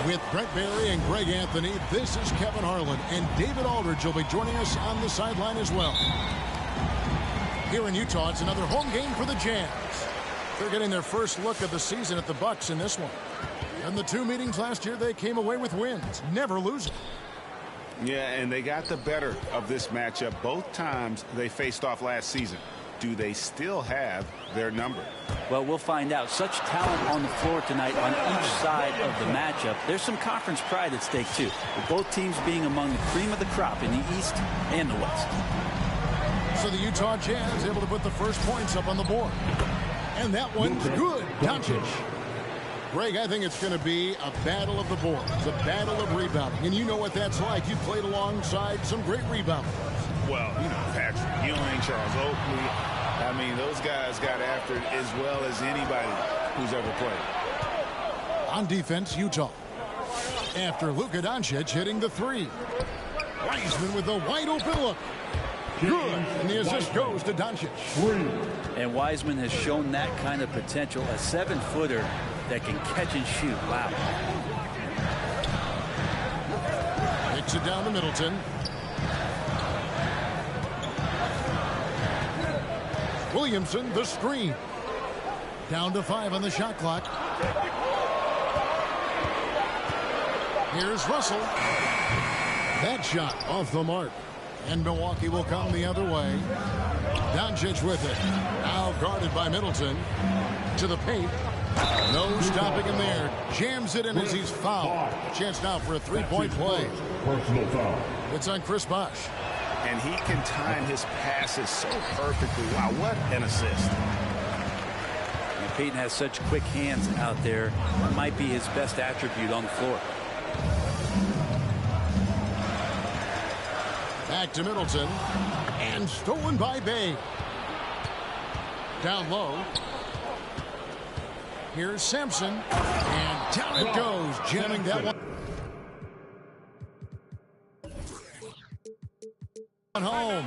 With Brent Barry and Greg Anthony, this is Kevin Harlan, and David Aldridge will be joining us on the sideline as well. Here in Utah, it's another home game for the Jazz. They're getting their first look of the season at the Bucks in this one. In the two meetings last year, they came away with wins, never losing. Yeah, and they got the better of this matchup both times they faced off last season. Do they still have their number? Well, we'll find out. Such talent on the floor tonight on each side of the matchup. There's some conference pride at stake, too, with both teams being among the cream of the crop in the East and the West. So the Utah Jazz able to put the first points up on the board. And that one's good. Doncic. Greg, I think it's going to be a battle of the boards, a battle of rebounding. And you know what that's like. You played alongside some great rebounders. Well, you know, Patrick Ewing, Charles Oakley. I mean, those guys got after it as well as anybody who's ever played. On defense, Utah. After Luka Doncic hitting the three. Wiseman with a wide open look. Good. And the assist goes to Doncic. And Wiseman has shown that kind of potential. A 7-footer that can catch and shoot. Wow. Kicks it down to Middleton. Williamson, the screen. Down to 5 on the shot clock. Here's Russell. That shot off the mark. And Milwaukee will come the other way. Doncic with it. Now guarded by Middleton. To the paint. No stopping him there. Jams it in as he's fouled. Chance now for a three-point play. Personal foul. It's on Chris Bosh. And he can time his passes so perfectly. Wow, what an assist. And Peyton has such quick hands out there. It might be his best attribute on the floor. Back to Middleton. And stolen by Bay. Down low. Here's Sampson. And down it goes. Jamming that one. Home.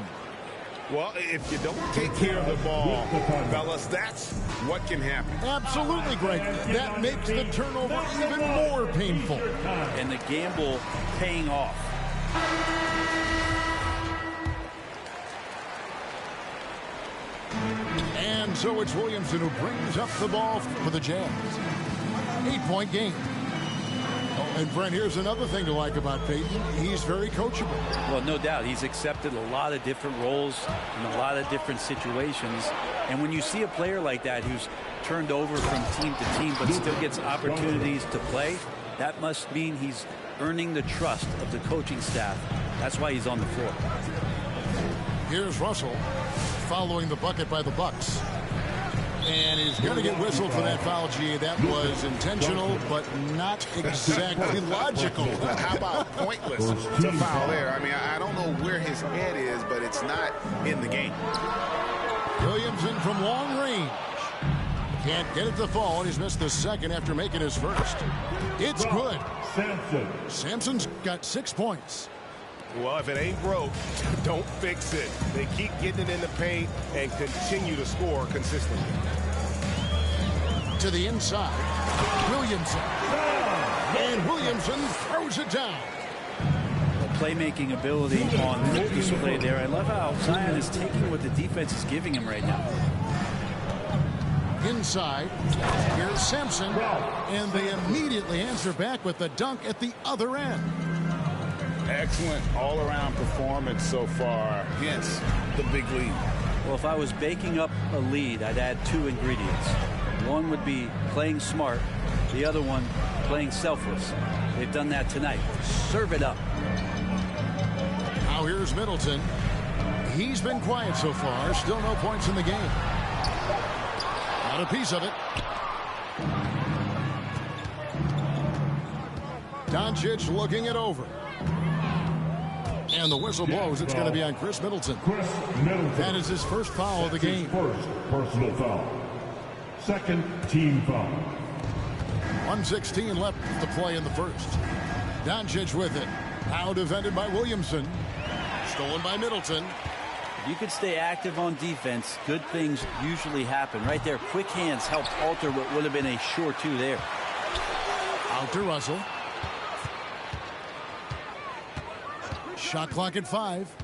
Well, if you don't take care of the ball, fellas, that's what can happen. Absolutely, Greg. That makes the turnover even more painful. And the gamble paying off. And so it's Williamson who brings up the ball for the Jazz. 8-point game. And, Brent, here's another thing to like about Peyton. He's very coachable. Well, no doubt. He's accepted a lot of different roles in a lot of different situations. And when you see a player like that who's turned over from team to team but still gets opportunities to play, that must mean he's earning the trust of the coaching staff. That's why he's on the floor. Here's Russell following the bucket by the Bucks. And he's going to get whistled for that foul, G. That was intentional, but not exactly logical. How about pointless to foul there? I mean, I don't know where his head is, but it's not in the game. Williamson from long range. Can't get it to fall, and he's missed the second after making his first. It's good. Sampson's got 6 points. Well, if it ain't broke, don't fix it. They keep getting it in the paint and continue to score consistently. To the inside, Williamson. And Williamson throws it down. The playmaking ability on full display there. I love how Zion is taking what the defense is giving him right now. Inside, here's Sampson. And they immediately answer back with the dunk at the other end. Excellent all-around performance so far against the big lead. Well, if I was baking up a lead, I'd add 2 ingredients. One would be playing smart. The other one, playing selfless. They've done that tonight. Serve it up. Now here's Middleton. He's been quiet so far. Still no points in the game. Got a piece of it. Doncic looking it over. And the whistle blows. It's going to be on Chris Middleton. That is his first foul of the game. First personal foul. Second team foul. 1:16 left to play in the first. Doncic with it. Now defended by Williamson. Stolen by Middleton. If you could stay active on defense, good things usually happen. Right there, quick hands helped alter what would have been a sure 2 there. Out to Russell. Shot clock at 5.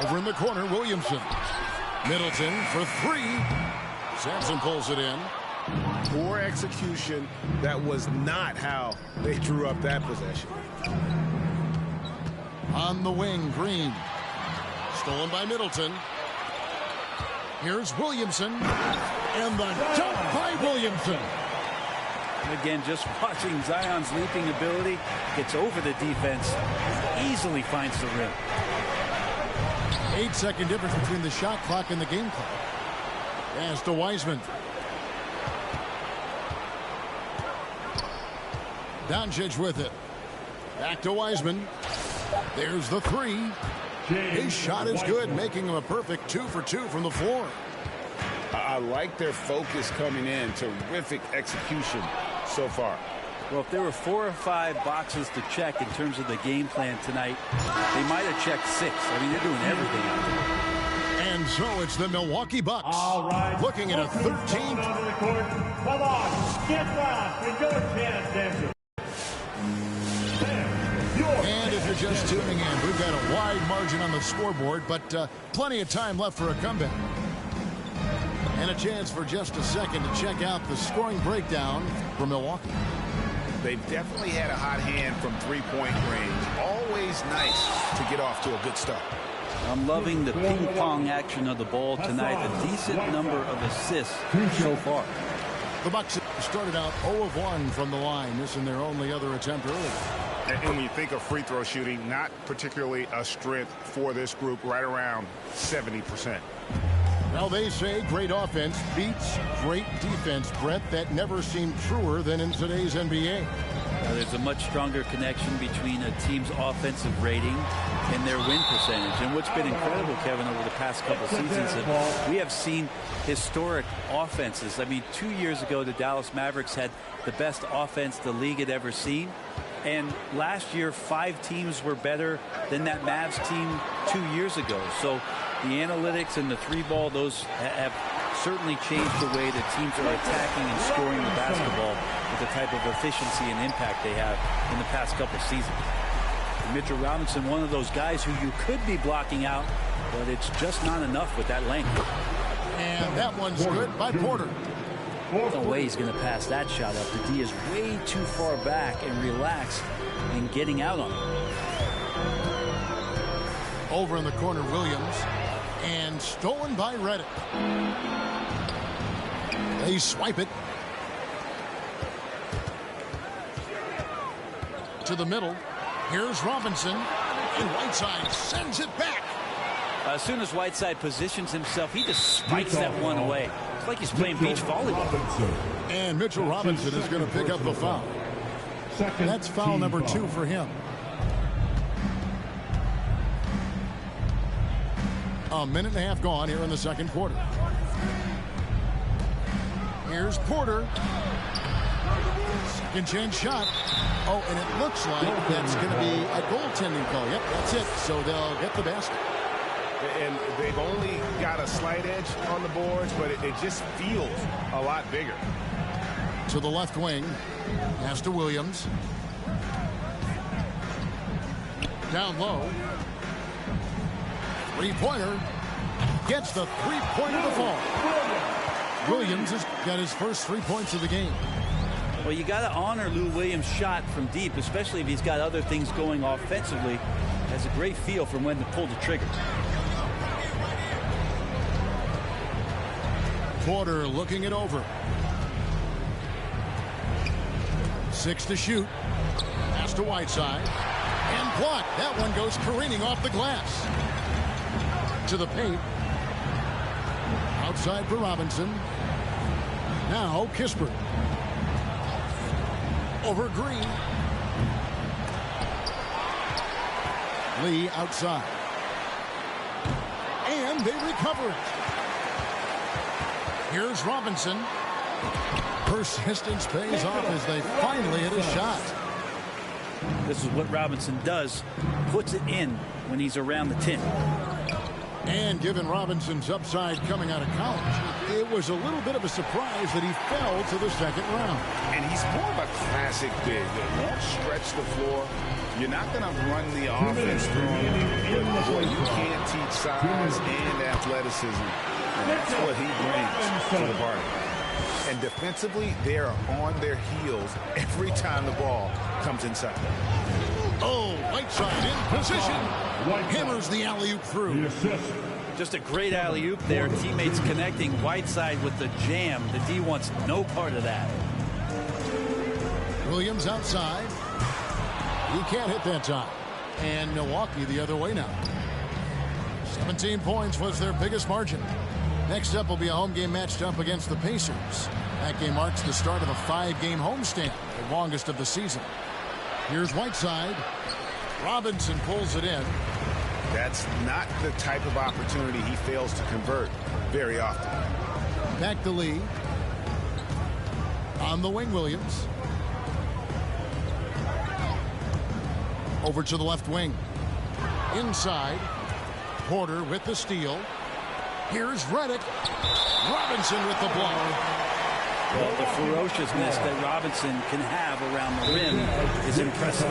Over in the corner, Williamson. Middleton for 3. Sampson pulls it in. Poor execution. That was not how they drew up that possession. On the wing, Green. Stolen by Middleton. Here's Williamson. And the dunk by Williamson. Again, just watching Zion's leaping ability. Gets over the defense. Easily finds the rim. 8-second difference between the shot clock and the game clock. Pass to Wiseman. Doncic with it. Back to Wiseman. There's the 3. His shot is good, making him a perfect 2 for 2 from the floor. I like their focus coming in. Terrific execution so far. Well, if there were 4 or 5 boxes to check in terms of the game plan tonight, they might have checked 6. I mean, they're doing everything out there. And so it's the Milwaukee Bucks. All right. Looking at a 13. Come on, get back and your chance, dancer. And if you're just tuning in, we've got a wide margin on the scoreboard, but plenty of time left for a comeback. And a chance for just a second to check out the scoring breakdown for Milwaukee. They've definitely had a hot hand from three-point range. Always nice to get off to a good start. I'm loving the ping-pong action of the ball tonight. A decent number of assists so far. The Bucks started out 0 of 1 from the line, missing their only other attempt early. And when you think of free throw shooting, not particularly a strength for this group, right around 70%. Well, they say great offense beats great defense, Brett. That never seemed truer than in today's NBA. There's a much stronger connection between a team's offensive rating and their win percentage. And what's been incredible, Kevin, over the past couple seasons, we have seen historic offenses. I mean, 2 years ago, the Dallas Mavericks had the best offense the league had ever seen. And last year, 5 teams were better than that Mavs team 2 years ago. So the analytics and the 3-ball, those have certainly changed the way that teams are attacking and scoring the basketball with the type of efficiency and impact they have in the past couple seasons. And Mitchell Robinson, one of those guys who you could be blocking out, but it's just not enough with that length. And that one's good by Porter. No way he's going to pass that shot up. The D is way too far back and relaxed in getting out on it. Over in the corner, Williams. And stolen by Reddick. They swipe it. To the middle. Here's Robinson. And Whiteside sends it back. As soon as Whiteside positions himself, he just spikes that one away. It's like he's playing beach volleyball. And Mitchell Robinson is going to pick up the foul. That's foul number 2 for him. A minute and a half gone here in the second quarter. Here's Porter. Second chance shot. Oh, and it looks like that's going to be a goaltending call. Yep, that's it. So they'll get the basket. And they've only got a slight edge on the boards, but it just feels a lot bigger. To the left wing. Pass to Williams. Down low. Three-pointer. Gets the three-pointer to fall. Williams has got his first 3 points of the game. Well, you got to honor Lou Williams' shot from deep, especially if he's got other things going offensively. Has a great feel for when to pull the trigger. Porter looking it over. 6 to shoot. Pass to Whiteside. And blocked. That one goes careening off the glass. To the paint. Outside for Robinson. Now Kispert. Over Green. Lee outside. And they recover it. Here's Robinson. Persistence pays off as they finally hit a shot. This is what Robinson does. Puts it in when he's around the tin. And given Robinson's upside coming out of college, it was a little bit of a surprise that he fell to the second round. And he's more of a classic big that won't stretch the floor. You're not going to run the offense through him. But boy, you can't teach size and athleticism. And that's what he brings to the party. And defensively, they are on their heels every time the ball comes inside. Oh, Whiteside in position. Hammers the alley-oop through. Just a great alley-oop there. Teammates connecting. Whiteside with the jam. The D wants no part of that. Williams outside. He can't hit that time. And Milwaukee the other way now. 17 points was their biggest margin. Next up will be a home game matched up against the Pacers. That game marks the start of a 5-game homestand, the longest of the season. Here's Whiteside. Robinson pulls it in. That's not the type of opportunity he fails to convert very often. Back to Lee. On the wing, Williams. Over to the left wing. Inside. Porter with the steal. Here's Redick. Robinson with the block. Well, the ferociousness that Robinson can have around the rim is impressive.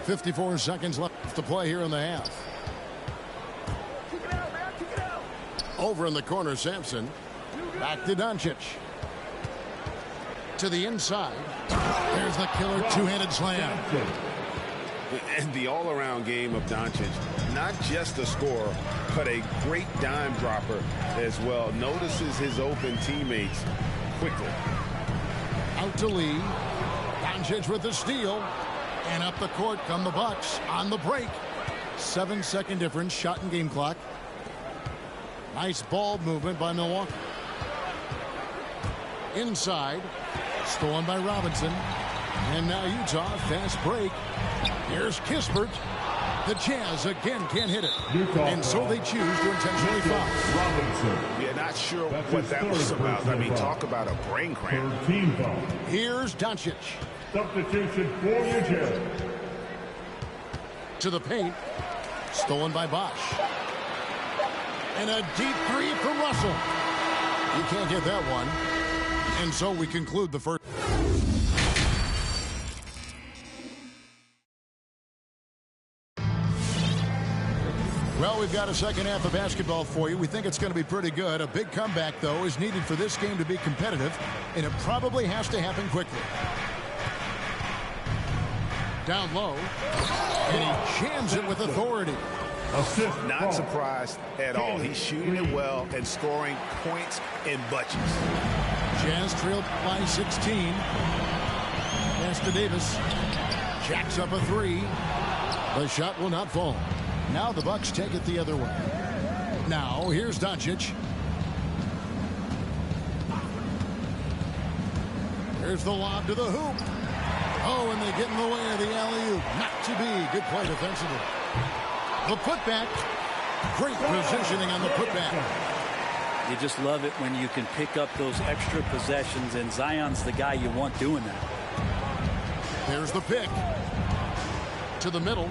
.54 seconds left to play here in the half. Over in the corner, Sampson. Back to Doncic. To the inside. There's the killer two-handed slam. And the all-around game of Doncic, not just a scorer, but a great dime dropper as well. Notices his open teammates quickly. Out to Lee. Doncic with the steal. And up the court come the Bucks on the break. 7-second difference, shot and game clock. Nice ball movement by Milwaukee. Inside. Stolen by Robinson. And now Utah, fast break. Here's Kispert. The Jazz again can't hit it. And so they choose to intentionally foul. Yeah, not sure what that was about. I mean, talk about a brain cramp. Here's Doncic. Substitution for Utah. To the paint. Stolen by Bosch. And a deep three from Russell. You can't get that one. And so we conclude the first. Well, we've got a second half of basketball for you. We think it's going to be pretty good. A big comeback, though, is needed for this game to be competitive, and it probably has to happen quickly. Down low, and he jams it with authority. Not surprised at all. He's shooting it well and scoring points in bunches. Jazz trailed by 16. Pass to Davis. Jacks up a three. The shot will not fall. Now the Bucks take it the other way. Now here's Doncic. Here's the lob to the hoop. Oh, and they get in the way of the alley-oop. Not to be. Good play defensively. The putback. Great positioning on the putback. You just love it when you can pick up those extra possessions, and Zion's the guy you want doing that. There's the pick. To the middle.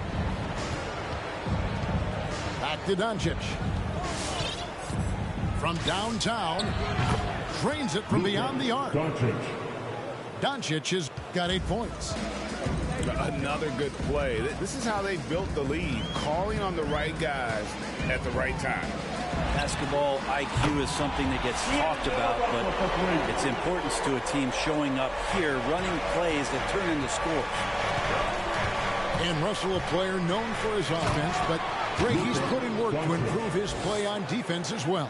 Back to Doncic. From downtown. Drains it from beyond the arc. Doncic has got 8 points. Another good play. This is how they built the lead. Calling on the right guys at the right time. Basketball IQ is something that gets talked about, but its importance to a team showing up here, running plays that turn into scores. And Russell, a player known for his offense, but Greg, he's put in work to improve his play on defense as well.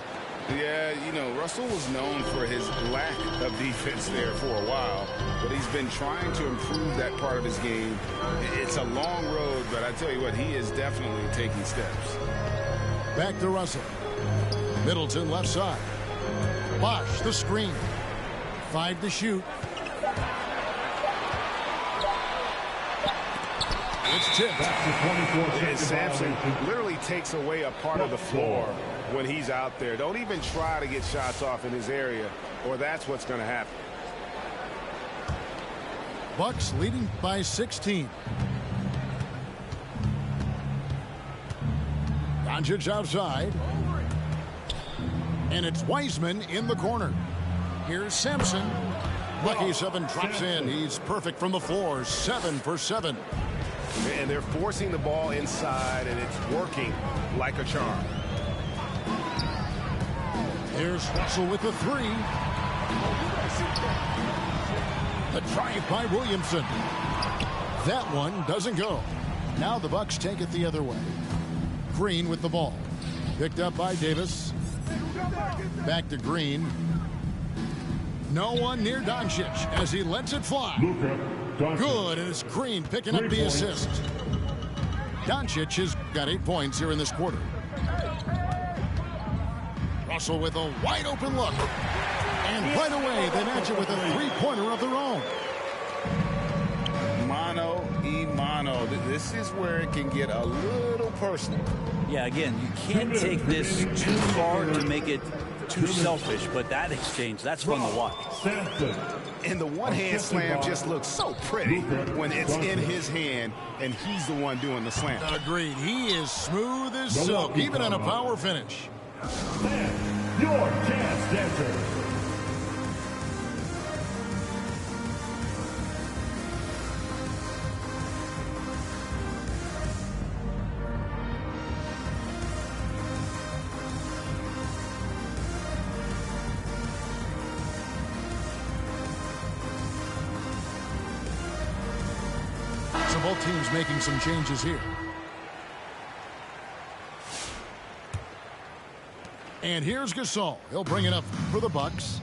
Yeah, you know, Russell was known for his lack of defense there for a while, but he's been trying to improve that part of his game. It's a long road, but I tell you what, he is definitely taking steps. Back to Russell. Middleton left side. Bosch the screen. 5 to shoot. it's tipped. And Sampson literally takes away a part of the floor when he's out there. Don't even try to get shots off in his area, or that's what's going to happen. Bucks leading by 16. Doncic outside. And it's Wiseman in the corner. Here's Sampson. Lucky 7 drops in. He's perfect from the floor. 7 for 7. And they're forcing the ball inside, and it's working like a charm. Here's Russell with the 3. The drive by Williamson. That one doesn't go. Now the Bucks take it the other way. Green with the ball. Picked up by Davis. Back to Green. No one near Doncic as he lets it fly. Good, and it's Green picking up the assist. Doncic has got 8 points here in this quarter. Russell with a wide open look. And right away, they match it with a three-pointer of their own. Mano y mano. This is where it can get a little personal. Yeah, again, you can't take this too far to make it too selfish, but that exchange, that's fun to watch. And the one-hand slam just looks so pretty when it's in his hand and he's the one doing the slam. Agreed. He is smooth as silk, even in a power finish. Your chance dancer. So both teams making some changes here. And here's Gasol. He'll bring it up for the Bucks.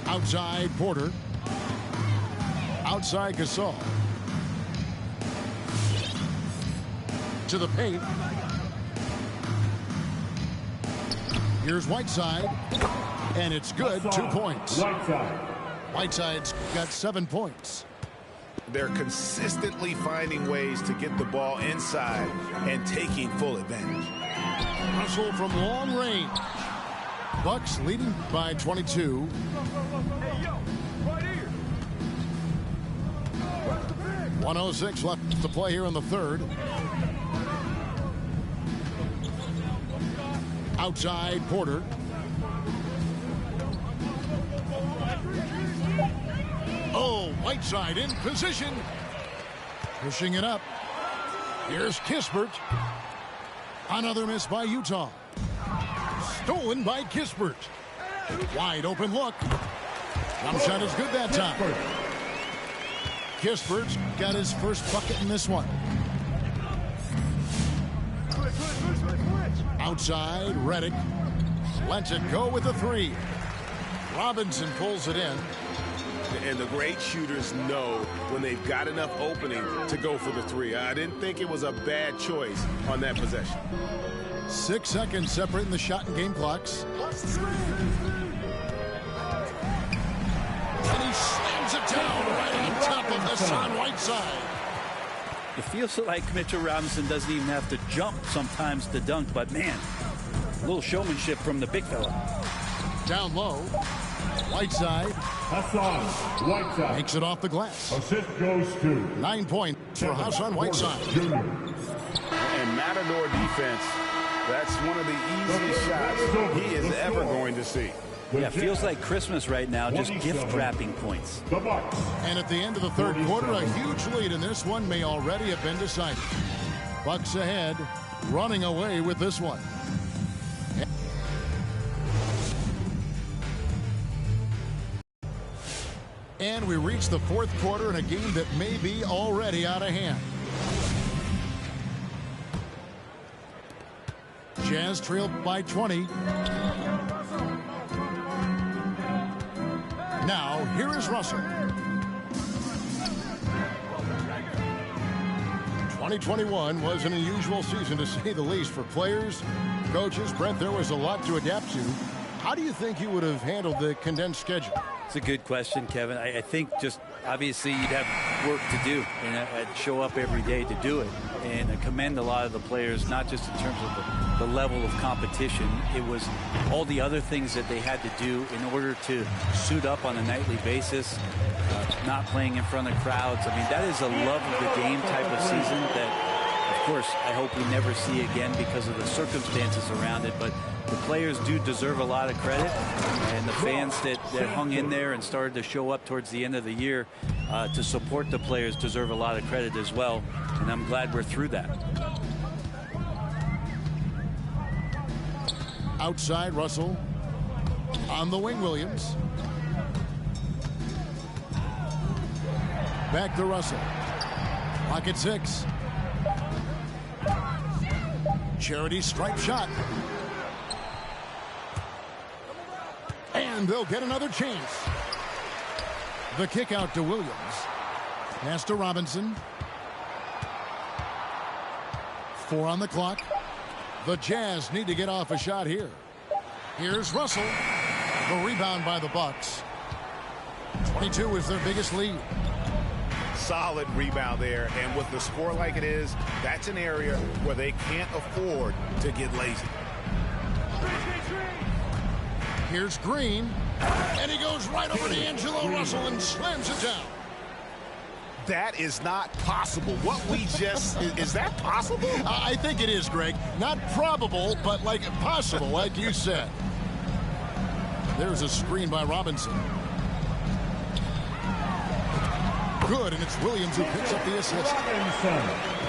Outside Porter. Outside Gasol. To the paint. Here's Whiteside. And it's good. 2 points. Whiteside's got 7 points. They're consistently finding ways to get the ball inside and taking full advantage. Russell from long range. Bucks leading by 22. 1:06 left to play here in the third. Outside Porter. Oh, Whiteside in position. Pushing it up. Here's Kispert. Another miss by Utah. Stolen by Kispert. Wide open look. Jump shot is good that time. Kispert's got his first bucket in this one. Outside, Redick. Lets it go with the 3. Robinson pulls it in. And the great shooters know when they've got enough opening to go for the 3. I didn't think it was a bad choice on that possession. 6 seconds separating the shot and game clocks. And he slams it down right on top of Hassan Whiteside. It feels like Mitchell Robinson doesn't even have to jump sometimes to dunk, but man, a little showmanship from the big fella. Down low, Whiteside. Hassan Whiteside. Makes it off the glass. Assist goes to 9 points for Hassan Whiteside. And Matador defense, that's one of the easiest shots he is ever going to see. Yeah, feels like Christmas right now, just gift-wrapping points. And at the end of the third quarter, a huge lead in this one may already have been decided. Bucks ahead, running away with this one. And we reach the fourth quarter in a game that may be already out of hand. Jazz trailed by 20. Now, here is Russell. 2021 was an unusual season, to say the least, for players, coaches. Brent, there was a lot to adapt to. How do you think he would have handled the condensed schedule? It's a good question, Kevin. I think just obviously you'd have work to do and show up every day to do it. And I commend a lot of the players, not just in terms of the level of competition. It was all the other things that they had to do in order to suit up on a nightly basis, not playing in front of crowds. I mean, that is a love of the game type of season that, of course, I hope we never see again because of the circumstances around it. But the players do deserve a lot of credit, and the fans that hung in there and started to show up towards the end of the year to support the players deserve a lot of credit as well, and I'm glad we're through that. Outside, Russell. On the wing, Williams. Back to Russell. Pocket 6. Charity stripe shot. And they'll get another chance. The kick out to Williams. Pass to Robinson. 4 on the clock. The Jazz need to get off a shot here. Here's Russell. The rebound by the Bucks. 22 is their biggest lead. Solid rebound there, and with the score like it is, that's an area where they can't afford to get lazy. Here's Green, and he goes right over to D'Angelo Russell and slams it down. That is not possible. What we just, is that possible? I think it is, Greg. Not probable, but like possible, like you said. There's a screen by Robinson. Good, and it's Williams who picks up the assist.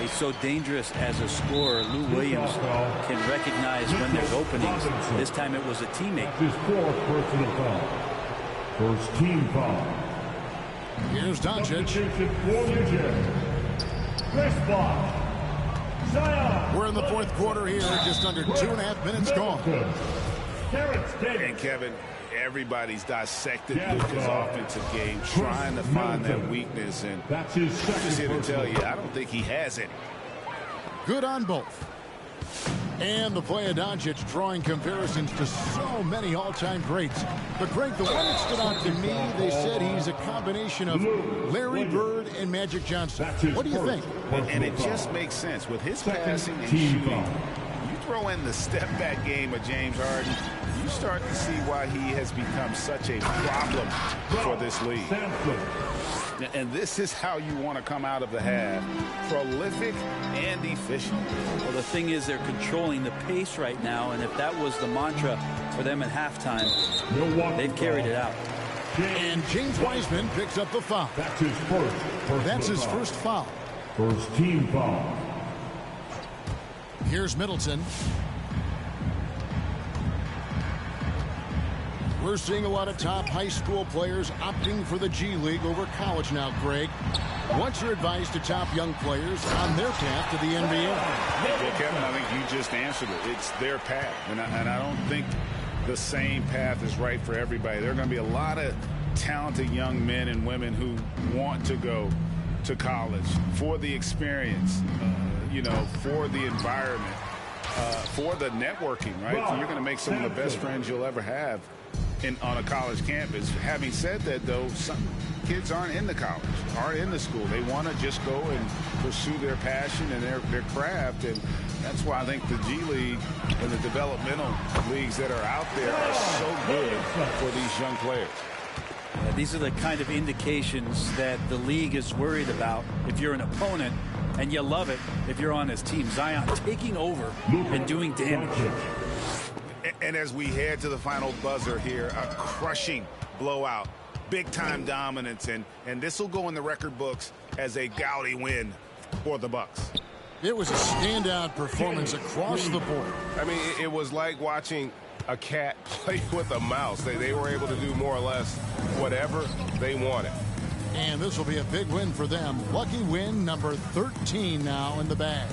He's so dangerous as a scorer. Lou Williams can recognize when there's openings. This time it was a teammate. His 4th personal foul. First team foul. Here's Doncic. We're in the 4th quarter here. Just under 2.5 minutes gone. And Kevin, everybody's dissected Luka's offensive game, trying to find that weakness, and I'm just here to tell you, I don't think he has any. Good on both. And the play of Doncic drawing comparisons to so many all-time greats. But Greg, the one that stood out to me, they said he's a combination of Larry Bird and Magic Johnson. What do you think? And it just makes sense. With his passing and shooting, you throw in the step-back game of James Harden, you start to see why he has become such a problem for this league. And this is how you want to come out of the half. Prolific and efficient. Well, the thing is they're controlling the pace right now, and if that was the mantra for them at halftime, they've carried it out. And James Wiseman picks up the foul. That's his first. That's his first foul. First team foul. Here's Middleton. We're seeing a lot of top high school players opting for the G League over college now, Greg. What's your advice to top young players on their path to the NBA? Well, Kevin, I think you just answered it. It's their path. And I don't think the same path is right for everybody. There are going to be a lot of talented young men and women who want to go to college for the experience, for the environment, for the networking, right? You're going to make some of the best friends you'll ever have on a college campus. Having said that, though, some kids aren't in the college, aren't in the school. They want to just go and pursue their passion and their craft, and that's why I think the G League and the developmental leagues that are out there are so good for these young players. Yeah, these are the kind of indications that the league is worried about if you're an opponent, and you love it if you're on his team. Zion taking over and doing damage. And as we head to the final buzzer here, a crushing blowout, big-time dominance, and this will go in the record books as a gaudy win for the Bucks. It was a standout performance across the board. I mean, it was like watching a cat play with a mouse. They were able to do more or less whatever they wanted. And this will be a big win for them. Lucky win number 13 now in the bag.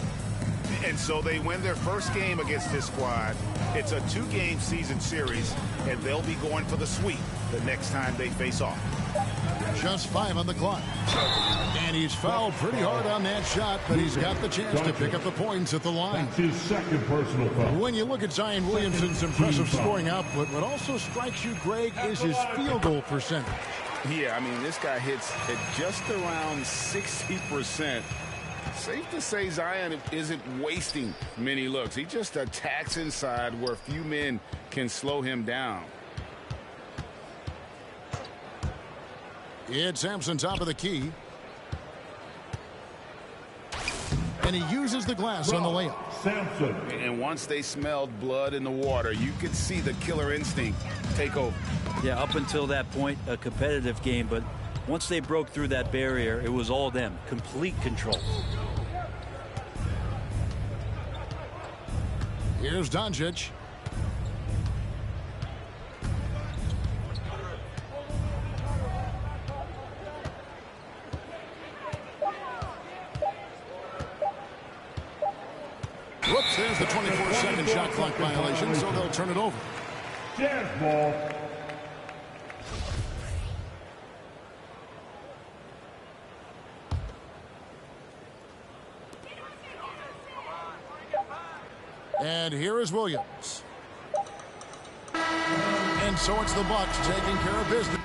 And so they win their first game against this squad. It's a 2-game season series, and they'll be going for the sweep the next time they face off. Just 5 on the clock. And he's fouled pretty hard on that shot, but he's got the chance to pick up the points at the line. That's his second personal foul. When you look at Zion Williamson's impressive scoring output, what also strikes you, Greg, is his field goal percentage. Yeah, I mean, this guy hits at just around 60%. Safe to say Zion isn't wasting many looks. He just attacks inside where few men can slow him down. It's Sampson top of the key. And he uses the glass on the layup. Sampson. And once they smelled blood in the water, you could see the killer instinct take over. Yeah, up until that point, a competitive game, but once they broke through that barrier, it was all them. Complete control. Here's Doncic. Whoops, there's the 24-second shot clock violation, so they'll turn it over. Jazz ball. And here is Williams. And so it's the Bucks taking care of business.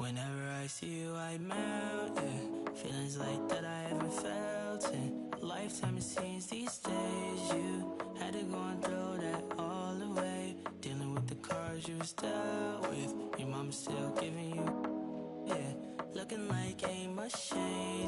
Whenever I see you, I melt, yeah. Feelings like that I haven't felt in a lifetime, it seems these days. You had to go and throw that all away. Dealing with the cards you was dealt with. Your mama's still giving you, yeah. Looking like ain't much changed.